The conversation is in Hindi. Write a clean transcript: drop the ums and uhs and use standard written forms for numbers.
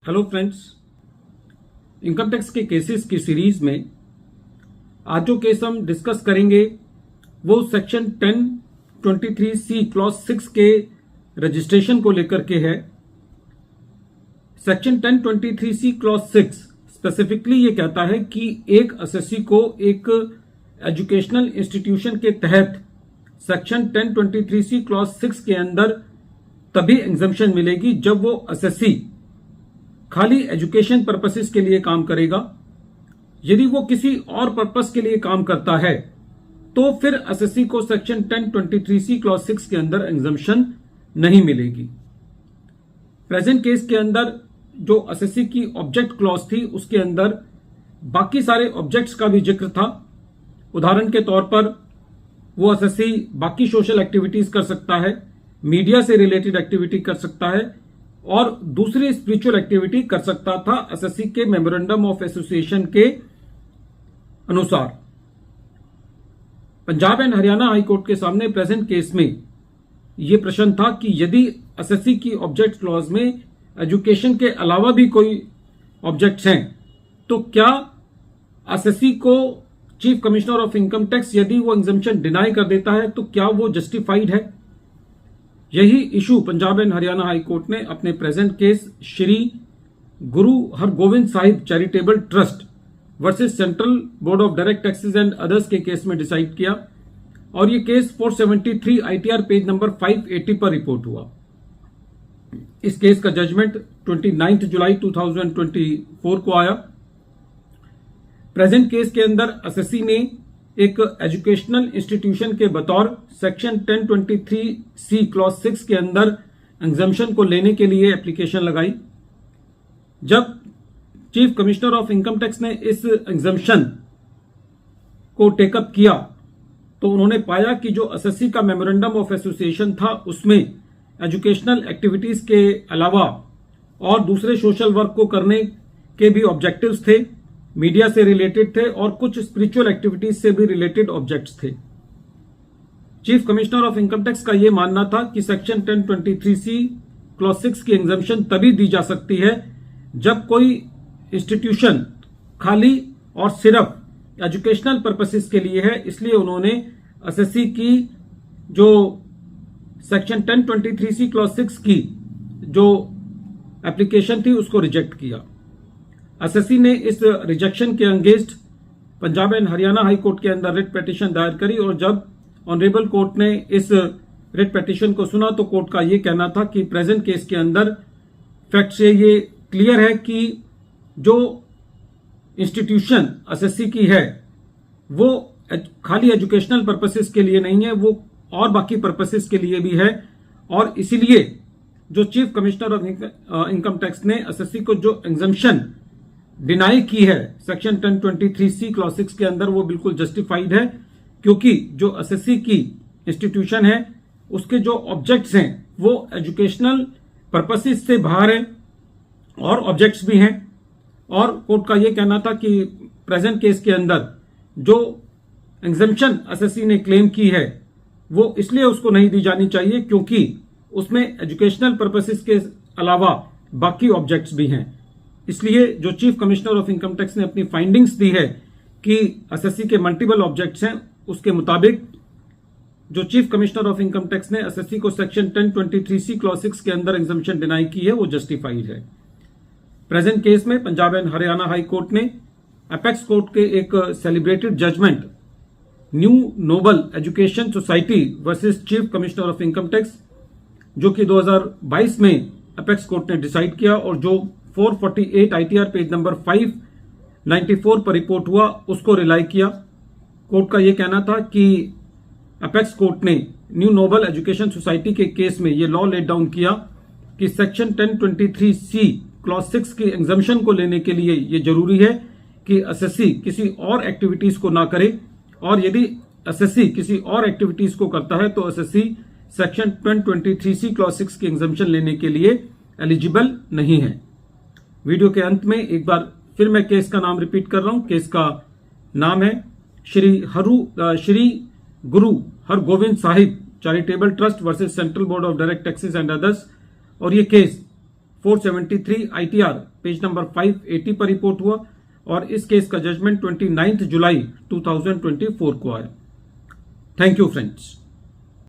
हेलो फ्रेंड्स, इनकम टैक्स के केसेस की सीरीज में आज जो केस हम डिस्कस करेंगे वो सेक्शन 1023C क्लॉज 6 के रजिस्ट्रेशन को लेकर के है। सेक्शन 1023C क्लॉज 6 स्पेसिफिकली ये कहता है कि एक असेसी को एक एजुकेशनल इंस्टीट्यूशन के तहत सेक्शन 1023C क्लॉज 6 के अंदर तभी एग्जम्पशन मिलेगी जब वो असेसी खाली एजुकेशन पर्पसेस के लिए काम करेगा। यदि वो किसी और पर्पस के लिए काम करता है तो फिर असेसी को सेक्शन 1023C क्लॉज 6 के अंदर एग्जम्पशन नहीं मिलेगी। प्रेजेंट केस के अंदर जो असेसी की ऑब्जेक्ट क्लॉज थी उसके अंदर बाकी सारे ऑब्जेक्ट्स का भी जिक्र था। उदाहरण के तौर पर वो असेसी बाकी सोशल एक्टिविटीज कर सकता है, मीडिया से रिलेटेड एक्टिविटी कर सकता है और दूसरी स्पिरिचुअल एक्टिविटी कर सकता था असेसी के मेमोरेंडम ऑफ एसोसिएशन के अनुसार। Punjab and Haryana high court के सामने प्रेजेंट केस में यह प्रश्न था कि यदि असेसी की ऑब्जेक्ट क्लॉज में एजुकेशन के अलावा भी कोई ऑब्जेक्ट्स हैं तो क्या असेसी को chief commissioner of income tax यदि वो एग्जम्पशन डिनाई कर देता है तो क्या वो जस्टिफाइड है। यही issue Punjab and Haryana high court ने अपने present case Shri Guru Hargobind Sahib charitable trust versus central board of direct taxes and others के केस में डिसाइड किया और ये केस 473 ITR पेज नंबर 580 पर रिपोर्ट हुआ। इस केस का जजमेंट 29 जुलाई 2024 को आया। प्रेजेंट केस के अंदर असेसी ने एक एजुकेशनल इंस्टीट्यूशन के बतौर सेक्शन 1023C क्लॉज 6 के अंदर एग्जम्पशन को लेने के लिए एप्लीकेशन लगाई। जब chief commissioner of income tax ने इस एग्जम्पशन को टेकअप किया तो उन्होंने पाया कि जो असेसी का मेमोरेंडम ऑफ एसोसिएशन था उसमें एजुकेशनल एक्टिविटीज के अलावा और दूसरे सोशल वर्क को करने के भी ऑब्जेक्टिव्स थे, मीडिया से रिलेटेड थे और कुछ स्पिरिचुअल एक्टिविटीज से भी रिलेटेड ऑब्जेक्ट्स थे। Chief commissioner of income tax का यह मानना था कि सेक्शन 1023C क्लॉज 6 की एग्जम्पशन तभी दी जा सकती है जब कोई इंस्टीट्यूशन खाली और सिर्फ एजुकेशनल पर्पसेस के लिए है। इसलिए उन्होंने असेसी की जो सेक्शन 1023C क्लॉज 6 की जो एप्लीकेशन थी उसको रिजेक्ट किया। असेसी ने इस रिजेक्शन के against Punjab and Haryana high court के अंदर रिट पिटीशन दायर करी और जब ऑनरेबल कोर्ट ने इस रिट पिटीशन को सुना तो कोर्ट का यह कहना था कि प्रेजेंट केस के अंदर फैक्ट से ये क्लियर है कि जो इंस्टीट्यूशन असेसी की है वो खाली एजुकेशनल पर्पसेस के लिए नहीं है, वो और बाकी पर्पसेस के लिए भी है और इसीलिए जो chief commissioner of income tax ने असेसी को जो एग्जम्पशन डिनाई की है सेक्शन 1023C क्लॉज 6 के अंदर वो बिल्कुल जस्टिफाइड है, क्योंकि जो असेसी की इंस्टीट्यूशन है उसके जो ऑब्जेक्ट्स हैं वो एजुकेशनल पर्पसेस से बाहर हैं और ऑब्जेक्ट्स भी हैं। और कोर्ट का यह कहना था कि प्रेजेंट केस के अंदर जो एग्जम्पशन असेसी ने क्लेम की है वो इसलिए उसको नहीं दी जानी चाहिए क्योंकि उसमें एजुकेशनल पर्पसेस के अलावा बाकी ऑब्जेक्ट्स भी हैं। इसलिए जो chief commissioner of income tax ने अपनी फाइंडिंग्स दी है कि असेसी के मल्टीपल ऑब्जेक्ट्स हैं, उसके मुताबिक जो chief commissioner of income tax ने असेसी को सेक्शन 1023C क्लॉज 6 के अंदर एग्जम्पशन डिनाई की है वो जस्टिफाइड है। प्रेजेंट केस में Punjab and Haryana high court ने अपेक्स कोर्ट के एक celebrated judgment new noble education society versus chief commissioner of income tax जो कि 2022 में अपेक्स कोर्ट ने डिसाइड किया और जो 448 ITR पेज नंबर 594 पर रिपोर्ट हुआ उसको रिलाई किया। कोर्ट का यह कहना था कि अपेक्स कोर्ट ने न्यू नोबल एजुकेशन सोसाइटी के केस में यह लॉ लेट डाउन किया कि सेक्शन 1023C क्लॉज 6 की एग्जम्पशन को लेने के लिए यह जरूरी है कि असेसी किसी और एक्टिविटीज को ना करे और यदि असेसी किसी और एक्टिविटीज को करता है तो असेसी सेक्शन 1023C क्लॉज 6 की एग्जम्पशन लेने के लिए एलिजिबल नहीं है। वीडियो के अंत में एक बार फिर मैं केस का नाम रिपीट कर रहा हूं। केस का नाम है Shri Guru Hargobind Sahib charitable trust versus central board of direct taxes and others और ये केस 473 ITR पेज नंबर 580 पर रिपोर्ट हुआ और इस केस का जजमेंट 29 जुलाई 2024 को आया। Thank you friends.